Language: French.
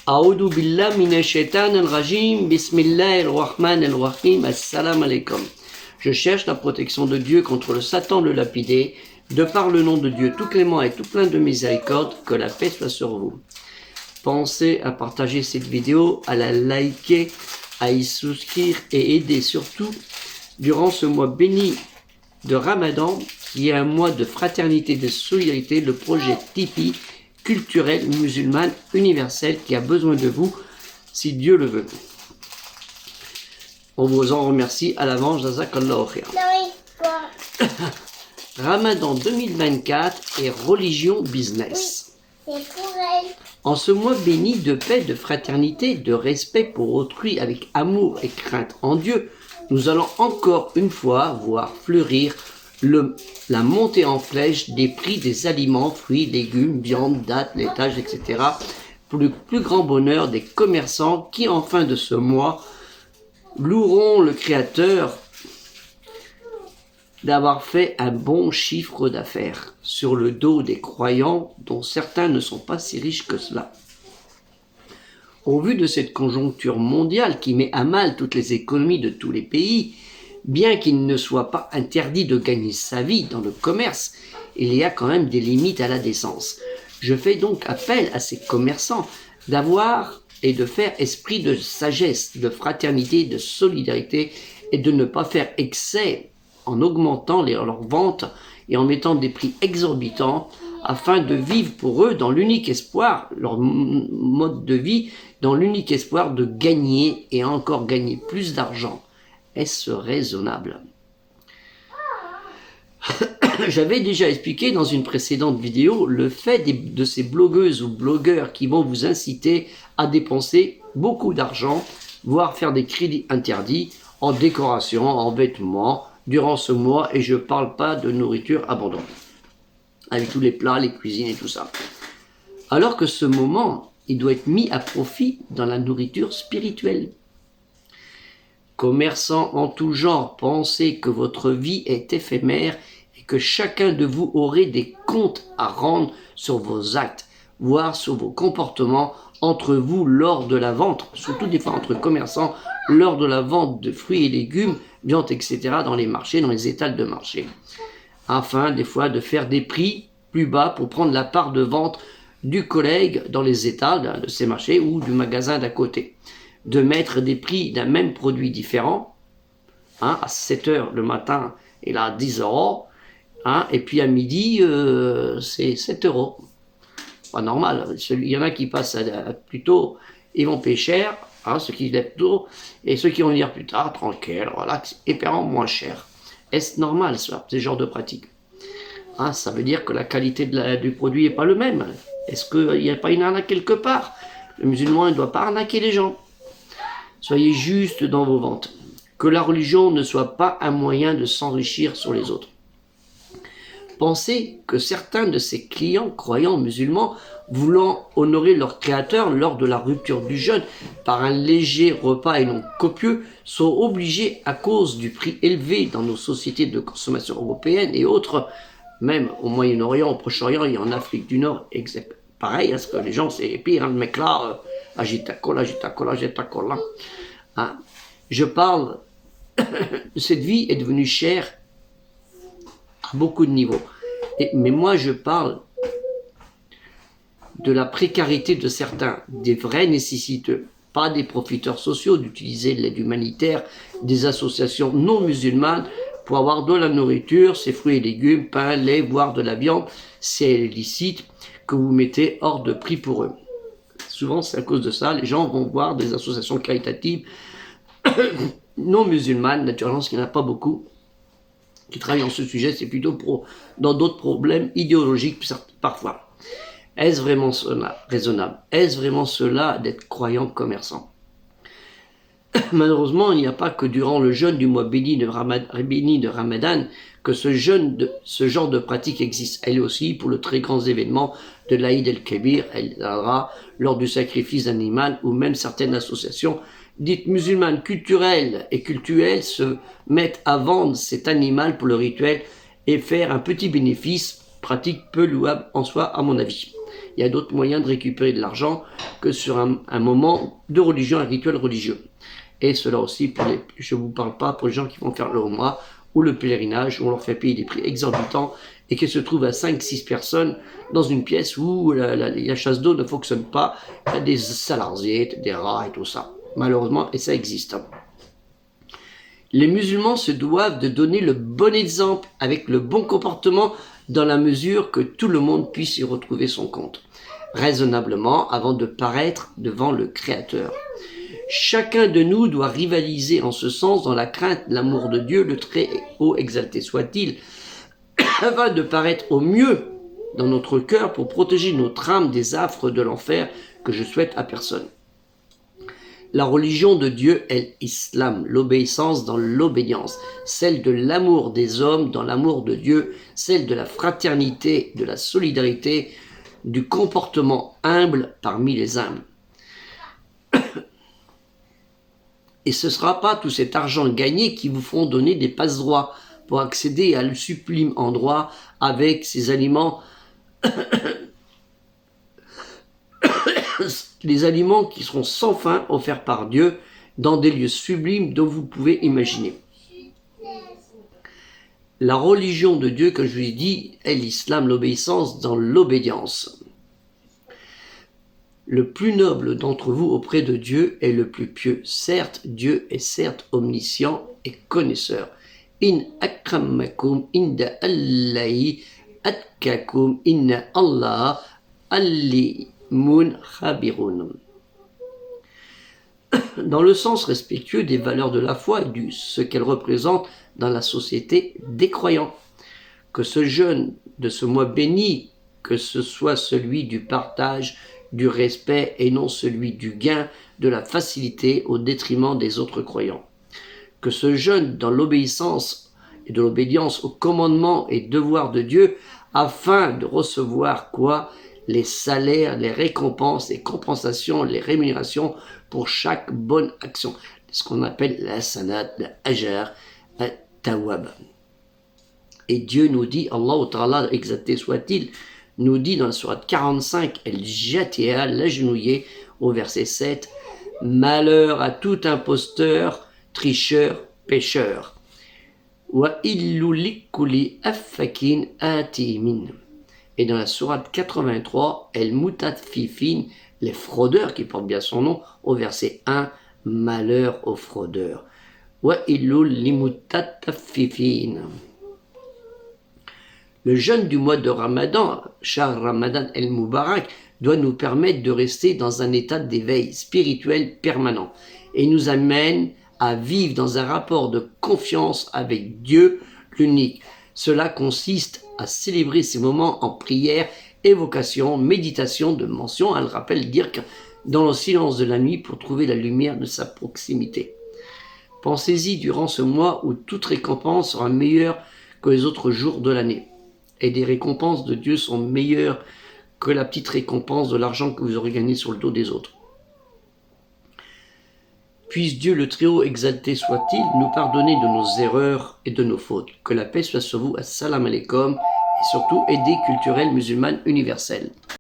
A'udhu billah minash shaitanir rajim, bismillahir rahmanir rahim, assalamu alaikum. Je cherche la protection de Dieu contre le Satan le lapidé, de par le nom de Dieu tout clément et tout plein de miséricorde, que la paix soit sur vous. Pensez à partager cette vidéo, à la liker, à y souscrire et aider surtout durant ce mois béni de Ramadan, qui est un mois de fraternité et de solidarité, le projet Tipeee culturel musulman universel qui a besoin de vous, si Dieu le veut. On vous en remercie à l'avance, jazakallahu khair. Ramadan 2024 et religion business. Oui, c'est pour elle. En ce mois béni de paix, de fraternité, de respect pour autrui avec amour et crainte en Dieu, nous allons encore une fois voir fleurir la montée en flèche des prix des aliments, fruits, légumes, viande, dattes, laitages, etc. pour le plus grand bonheur des commerçants qui, en fin de ce mois, loueront le Créateur d'avoir fait un bon chiffre d'affaires sur le dos des croyants dont certains ne sont pas si riches que cela. Au vu de cette conjoncture mondiale qui met à mal toutes les économies de tous les pays, bien qu'il ne soit pas interdit de gagner sa vie dans le commerce, il y a quand même des limites à la décence. Je fais donc appel à ces commerçants d'avoir et de faire esprit de sagesse, de fraternité, de solidarité et de ne pas faire excès en augmentant leurs ventes et en mettant des prix exorbitants afin de vivre pour eux dans l'unique espoir, leur mode de vie, dans l'unique espoir de gagner et encore gagner plus d'argent. Est-ce raisonnable? J'avais déjà expliqué dans une précédente vidéo le fait de ces blogueuses ou blogueurs qui vont vous inciter à dépenser beaucoup d'argent, voire faire des crédits interdits en décoration, en vêtements, durant ce mois, et je ne parle pas de nourriture abondante, avec tous les plats, les cuisines et tout ça. Alors que ce moment, il doit être mis à profit dans la nourriture spirituelle. Commerçants en tout genre, pensez que votre vie est éphémère et que chacun de vous aurait des comptes à rendre sur vos actes, voire sur vos comportements entre vous lors de la vente, surtout des fois entre commerçants, lors de la vente de fruits et légumes, viande, etc. dans les marchés, dans les étals de marché. Afin des fois de faire des prix plus bas pour prendre la part de vente du collègue dans les étals de ces marchés ou du magasin d'à côté. De mettre des prix d'un même produit différent, à 7 h le matin, et là à 10 €, et puis à midi, c'est 7 €. Pas normal. Il y en a qui passent plus tôt, ils vont payer cher, ceux qui lèvent tôt, et ceux qui vont venir plus tard, tranquille, voilà, et paieront moins cher. Est-ce normal, ça, ce genre de pratique? Ça veut dire que la qualité du produit n'est pas le même. Est-ce qu'il n'y a pas une arnaque quelque part? Le musulman ne doit pas arnaquer les gens. Soyez juste dans vos ventes. Que la religion ne soit pas un moyen de s'enrichir sur les autres. Pensez que certains de ces clients croyants musulmans, voulant honorer leur créateur lors de la rupture du jeûne par un léger repas et non copieux, sont obligés à cause du prix élevé dans nos sociétés de consommation européennes et autres, même au Moyen-Orient, au Proche-Orient et en Afrique du Nord, pareil, parce que les gens, c'est pire, le mec là, agita cola. Je parle, cette vie est devenue chère à beaucoup de niveaux. Mais moi, je parle de la précarité de certains, des vrais nécessiteux, pas des profiteurs sociaux, d'utiliser l'aide humanitaire, des associations non musulmanes pour avoir de la nourriture, ces fruits et légumes, pain, lait, voire de la viande, c'est licite, que vous mettez hors de prix pour eux. Souvent, c'est à cause de ça, les gens vont voir des associations caritatives non musulmanes, naturellement, parce qu'il n'y en a pas beaucoup qui travaillent dans ce sujet, c'est plutôt dans d'autres problèmes idéologiques parfois. Est-ce vraiment cela raisonnable? Est-ce vraiment cela d'être croyant commerçant? Malheureusement, il n'y a pas que durant le jeûne du mois béni de Ramadan que ce genre de pratique existe. Elle aussi pour le très grand événement de l'Aïd el-Kébir, lors du sacrifice animal, ou même certaines associations dites musulmanes culturelles et cultuelles se mettent à vendre cet animal pour le rituel et faire un petit bénéfice, pratique peu louable en soi à mon avis. il y a d'autres moyens de récupérer de l'argent que sur un moment de religion, un rituel religieux. Et cela aussi, je ne vous parle pas pour les gens qui vont faire le Umrah ou le pèlerinage, où on leur fait payer des prix exorbitants et qui se trouvent à 5-6 personnes dans une pièce où la chasse d'eau ne fonctionne pas. Il y a des salariés, des rats et tout ça. Malheureusement, et ça existe. Les musulmans se doivent de donner le bon exemple avec le bon comportement dans la mesure que tout le monde puisse y retrouver son compte, raisonnablement avant de paraître devant le Créateur. Chacun de nous doit rivaliser en ce sens dans la crainte, l'amour de Dieu, le très haut exalté soit-il, afin de paraître au mieux dans notre cœur pour protéger notre âme des affres de l'enfer que je souhaite à personne. La religion de Dieu est l'islam, l'obéissance dans l'obédience, celle de l'amour des hommes dans l'amour de Dieu, celle de la fraternité, de la solidarité, du comportement humble parmi les humbles. Et ce ne sera pas tout cet argent gagné qui vous feront donner des passe-droits pour accéder à le sublime endroit avec ces aliments, les aliments qui seront sans fin offerts par Dieu dans des lieux sublimes dont vous pouvez imaginer. La religion de Dieu, comme je vous l'ai dit, est l'islam, l'obéissance dans l'obédience. Le plus noble d'entre vous auprès de Dieu est le plus pieux. Certes, Dieu est certes omniscient et connaisseur. In akramakum inda Allahi atkakum inna Allah alimun khabirun. Dans le sens respectueux des valeurs de la foi et de ce qu'elle représente dans la société des croyants. Que ce jeûne de ce mois béni, que ce soit celui du partage, du respect et non celui du gain, de la facilité au détriment des autres croyants. Que ce jeûne dans l'obéissance et de l'obédience aux commandements et devoirs de Dieu afin de recevoir quoi? Les salaires, les récompenses, les compensations, les rémunérations pour chaque bonne action. Ce qu'on appelle la sanat, la ajar, la tawab. Et Dieu nous dit, Allah Ta'ala, exalté soit-il, nous dit dans la sourate 45, El-Jati'a, l'agenouillé, au verset 7, « Malheur à tout imposteur, tricheur, pécheur. Wa illu likuli affakin atimin. » Et dans la sourate 83, El-Mutaffifin, les fraudeurs, qui portent bien son nom, au verset 1, « Malheur aux fraudeurs. » Wa illu limutaffifin. Le jeûne du mois de Ramadan, Shahr Ramadan el-Mubarak, doit nous permettre de rester dans un état d'éveil spirituel permanent et nous amène à vivre dans un rapport de confiance avec Dieu l'unique. Cela consiste à célébrer ces moments en prière, évocation, méditation, de mention, elle rappelle dire que dans le silence de la nuit pour trouver la lumière de sa proximité. Pensez-y durant ce mois où toute récompense sera meilleure que les autres jours de l'année. Et des récompenses de Dieu sont meilleures que la petite récompense de l'argent que vous aurez gagné sur le dos des autres. Puisse Dieu le Très-Haut exalté soit-il nous pardonner de nos erreurs et de nos fautes. Que la paix soit sur vous, assalamu alaikum, et surtout aidez culturelle musulmane universelle.